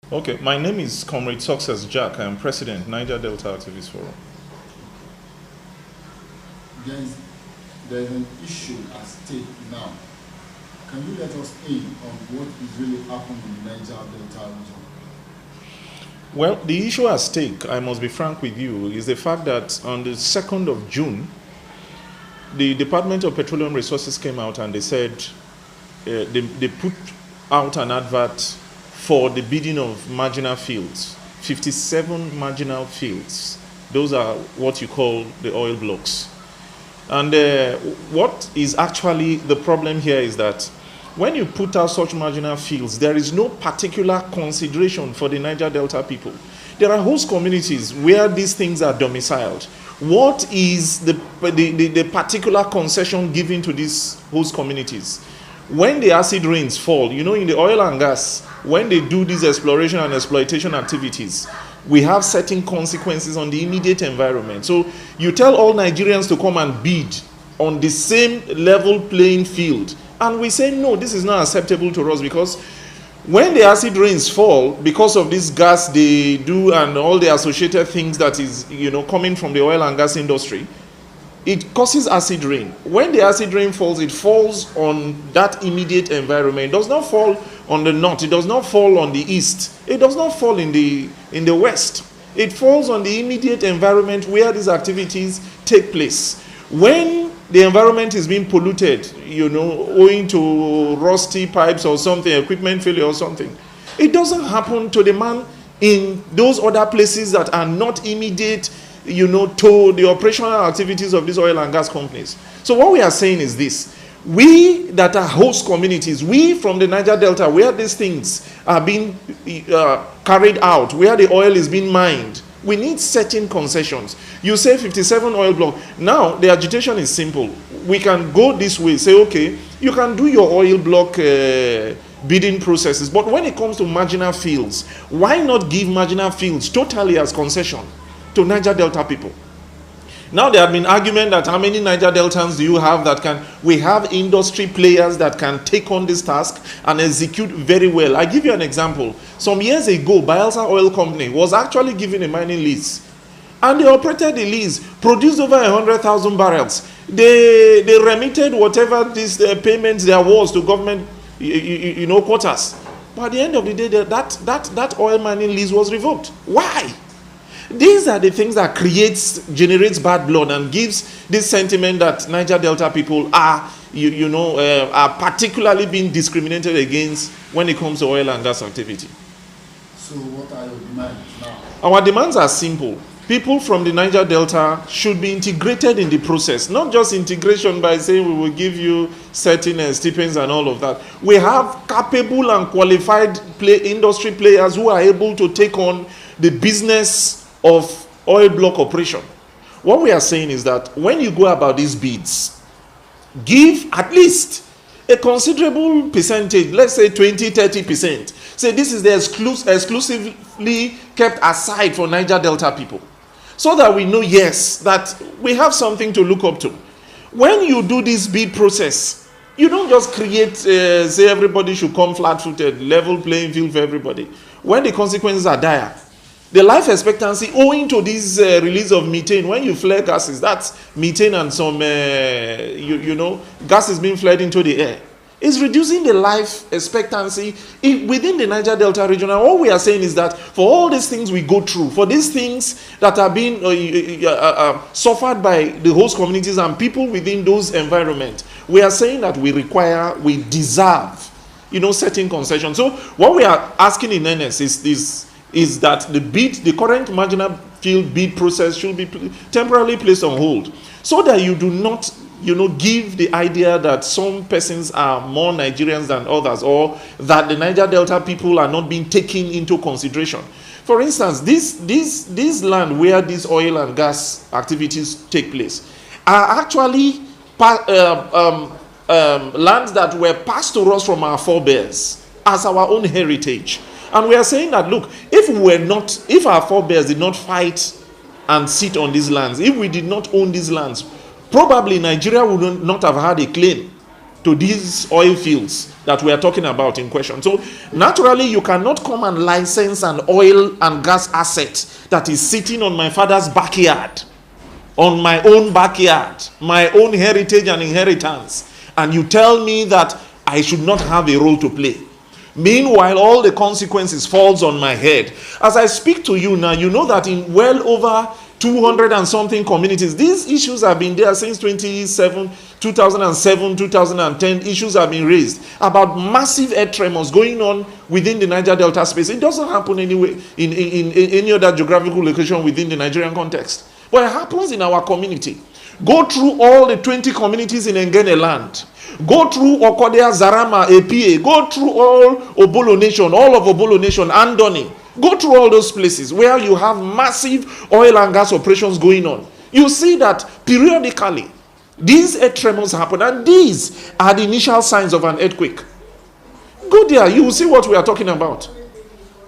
Okay, my name is Comrade Success Jack. I am President, Niger Delta Activist Forum. There is an issue at stake now. Can you let us in on what is really happening in the Niger Delta region? Well, the issue at stake, I must be frank with you, is the fact that on the 2nd of June, the Department of Petroleum Resources came out and they said they put out an advert for the bidding of marginal fields, 57 marginal fields. Those are what you call the oil blocks. And what is actually the problem here is that when you put out such marginal fields, there is no particular consideration for the Niger Delta people. There are host communities where these things are domiciled. What is the particular concession given to these host communities? When the acid rains fall, you know, in the oil and gas, when they do these exploration and exploitation activities, we have certain consequences on the immediate environment. So you tell all Nigerians to come and bid on the same level playing field. And we say, no, this is not acceptable to us, because when the acid rains fall, because of this gas they do and all the associated things that is, you know, coming from the oil and gas industry, it causes acid rain. When the acid rain falls, it falls on that immediate environment. It does not fall on the north. It does not fall on the east. It does not fall in the west. It falls on the immediate environment where these activities take place. When the environment is being polluted, you know, owing to rusty pipes or something, equipment failure or something, it doesn't happen to the man in those other places that are not immediate, you know, to the operational activities of these oil and gas companies. So what we are saying is this: we that are host communities, we from the Niger Delta, where these things are being carried out, where the oil is being mined, we need certain concessions. You say 57 oil block. Now the agitation is simple. We can go this way, say, okay, you can do your oil block bidding processes, but when it comes to marginal fields, why not give marginal fields totally as concession to Niger Delta people? Now there have been argument that how many Niger Deltans do you have that can, we have industry players that can take on this task and execute very well. I give you an example. Some years ago, Bayelsa Oil Company was actually given a mining lease, and they operated the lease, produced over 100,000 barrels. They remitted whatever these payments there was to government, you know, quotas. But at the end of the day, that oil mining lease was revoked. Why? These are the things that generates bad blood and gives this sentiment that Niger Delta people are, are particularly being discriminated against when it comes to oil and gas activity. So what are your demands now? Our demands are simple. People from the Niger Delta should be integrated in the process, not just integration by saying we will give you certain stipends and all of that. We have capable and qualified industry players who are able to take on the business of oil block operation. What we are saying is that when you go about these bids, give at least a considerable percentage, let's say 20-30%. Say this is the exclusively kept aside for Niger Delta people, so that we know, yes, that we have something to look up to. When you do this bid process, you don't just create, say everybody should come flat-footed, level playing field for everybody. When the consequences are dire, the life expectancy owing to this release of methane, when you flare gases, that's methane and some, gases being flared into the air, is reducing the life expectancy within the Niger Delta region. And all we are saying is that for all these things we go through, for these things that are being suffered by the host communities and people within those environments, we are saying that we deserve, certain concessions. So what we are asking in earnest is that the current marginal field bid process should be temporarily placed on hold, so that you do not, give the idea that some persons are more Nigerians than others, or that the Niger Delta people are not being taken into consideration. For instance, this land where these oil and gas activities take place are actually lands that were passed to us from our forebears as our own heritage. And we are saying that, look, if our forebears did not fight and sit on these lands, if we did not own these lands, probably Nigeria would not have had a claim to these oil fields that we are talking about in question. So naturally, you cannot come and license an oil and gas asset that is sitting on my father's backyard, on my own backyard, my own heritage and inheritance, and you tell me that I should not have a role to play. Meanwhile, all the consequences falls on my head. As I speak to you now, you know that in well over 200 and something communities, these issues have been there since 2007, 2010. Issues have been raised about massive earth tremors going on within the Niger Delta space. It doesn't happen anywhere in any other geographical location within the Nigerian context, but it happens in our community. Go through all the 20 communities in Ngene land. Go through Okodea, Zarama, APA. Go through all Obolo Nation, all of Obolo Nation, Andoni. Go through all those places where you have massive oil and gas operations going on. You see that periodically these earth tremors happen, and these are the initial signs of an earthquake. Go there, you will see what we are talking about.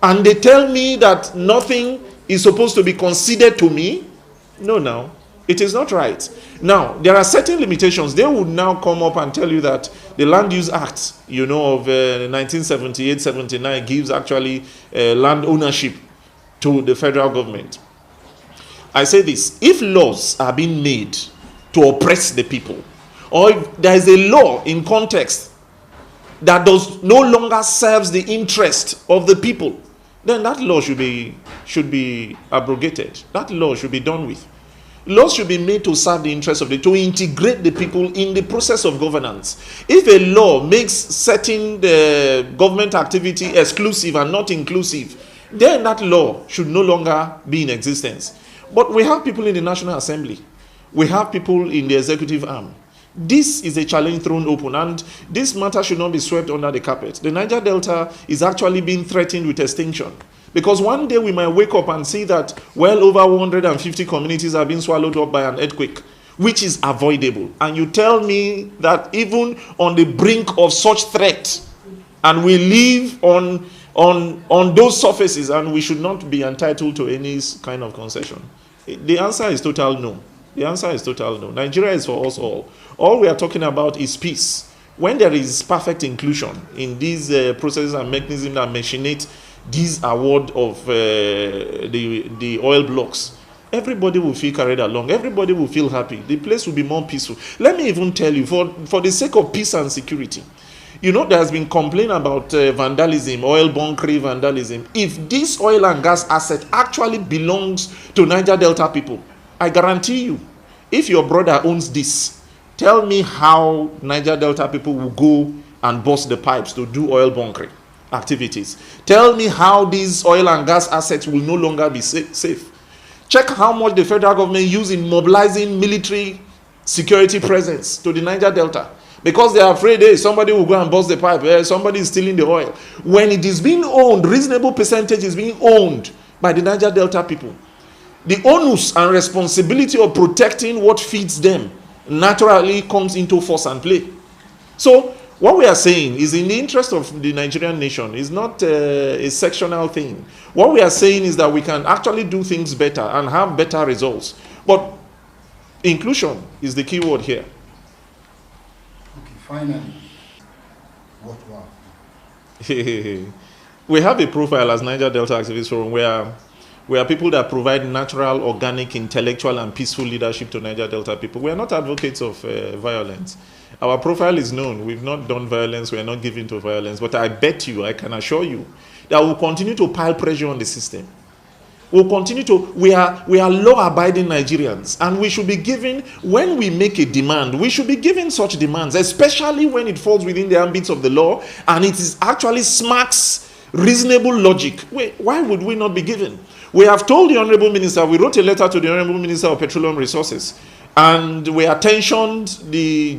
And they tell me that nothing is supposed to be considered to me. No, now. It is not right. Now, there are certain limitations. They would now come up and tell you that the Land Use Act, you know, of 1978-79 gives actually land ownership to the federal government. I say this, if laws are being made to oppress the people, or if there is a law in context that does no longer serves the interest of the people, then that law should be abrogated. That law should be done with. Laws should be made to serve the interests of to integrate the people in the process of governance. If a law makes certain government activity exclusive and not inclusive, then that law should no longer be in existence. But we have people in the National Assembly. We have people in the executive arm. This is a challenge thrown open, and this matter should not be swept under the carpet. The Niger Delta is actually being threatened with extinction. Because one day we might wake up and see that well over 150 communities have been swallowed up by an earthquake, which is avoidable. And you tell me that even on the brink of such threat, and we live on those surfaces, and we should not be entitled to any kind of concession. The answer is total no. The answer is total no. Nigeria is for us all. All we are talking about is peace. When there is perfect inclusion in these processes and mechanisms that machinate this award of the oil blocks, everybody will feel carried along. Everybody will feel happy. The place will be more peaceful. Let me even tell you, for the sake of peace and security, you know, there has been complaint about vandalism, oil bunkering vandalism. If this oil and gas asset actually belongs to Niger Delta people, I guarantee you, if your brother owns this, tell me how Niger Delta people will go and bust the pipes to do oil bunkering activities. Tell me how these oil and gas assets will no longer be safe. Check how much the federal government uses in mobilizing military security presence to the Niger Delta, because they are afraid, hey, somebody will go and bust the pipe, somebody is stealing the oil. When it is being owned, reasonable percentage is being owned by the Niger Delta people. The onus and responsibility of protecting what feeds them naturally comes into force and play. So what we are saying is in the interest of the Nigerian nation. It's not a sectional thing. What we are saying is that we can actually do things better and have better results. But inclusion is the key word here. Okay, finally, what will we have a profile as Niger Delta Activist Forum where we are people that provide natural, organic, intellectual, and peaceful leadership to Niger Delta people. We are not advocates of violence. Our profile is known. We've not done violence. We are not given to violence. But I bet you, I can assure you, that we'll continue to pile pressure on the system. We'll continue to, we are law-abiding Nigerians, and we should be given, when we make a demand, we should be given such demands, especially when it falls within the ambits of the law, and it is actually smacks reasonable logic. Why would we not be given? We have told the Honorable Minister, we wrote a letter to the Honorable Minister of Petroleum Resources, and we attentioned the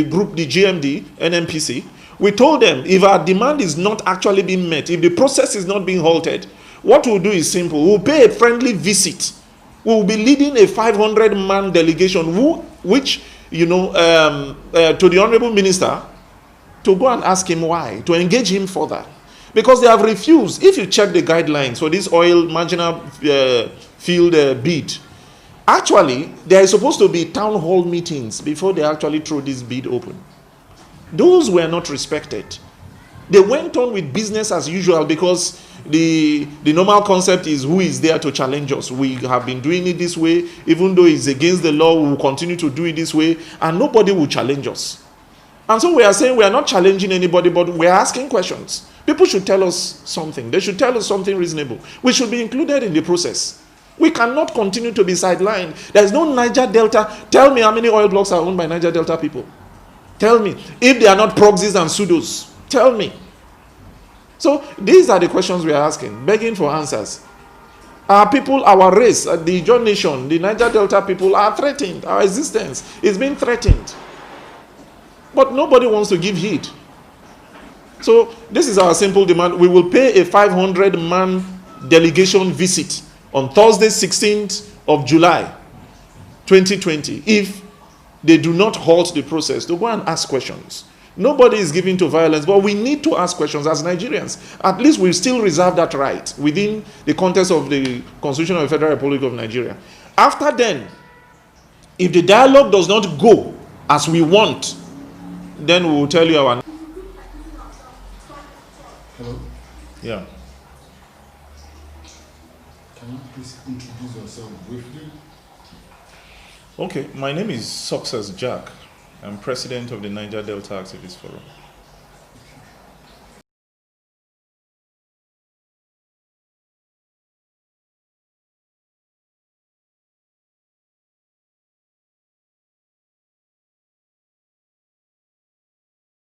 group, the GMD, NNPC. We told them, if our demand is not actually being met, if the process is not being halted, what we'll do is simple. We'll pay a friendly visit. We'll be leading a 500-man delegation, to the Honorable Minister, to go and ask him why, to engage him further. Because they have refused. If you check the guidelines for this oil marginal field bid, actually, there is supposed to be town hall meetings before they actually throw this bid open. Those were not respected. They went on with business as usual because the normal concept is who is there to challenge us. We have been doing it this way, even though it's against the law, we will continue to do it this way, and nobody will challenge us. And so we are saying we are not challenging anybody, but we are asking questions. People should tell us something. They should tell us something reasonable. We should be included in the process. We cannot continue to be sidelined. There is no Niger Delta. Tell me how many oil blocks are owned by Niger Delta people. Tell me. If they are not proxies and pseudos, tell me. So these are the questions we are asking, begging for answers. Our people, our race, the Ijaw nation, the Niger Delta people are threatened. Our existence is being threatened. But nobody wants to give heed. So this is our simple demand. We will pay a 500-man delegation visit on Thursday, 16th of July, 2020, if they do not halt the process, to go and ask questions. Nobody is given to violence, but we need to ask questions as Nigerians. At least we still reserve that right within the context of the Constitution of the Federal Republic of Nigeria. After then, if the dialogue does not go as we want, then we will tell you our... Hello? Yeah. Can you please introduce yourself briefly? Okay, my name is Success Jack. I'm president of the Niger Delta Activist Forum.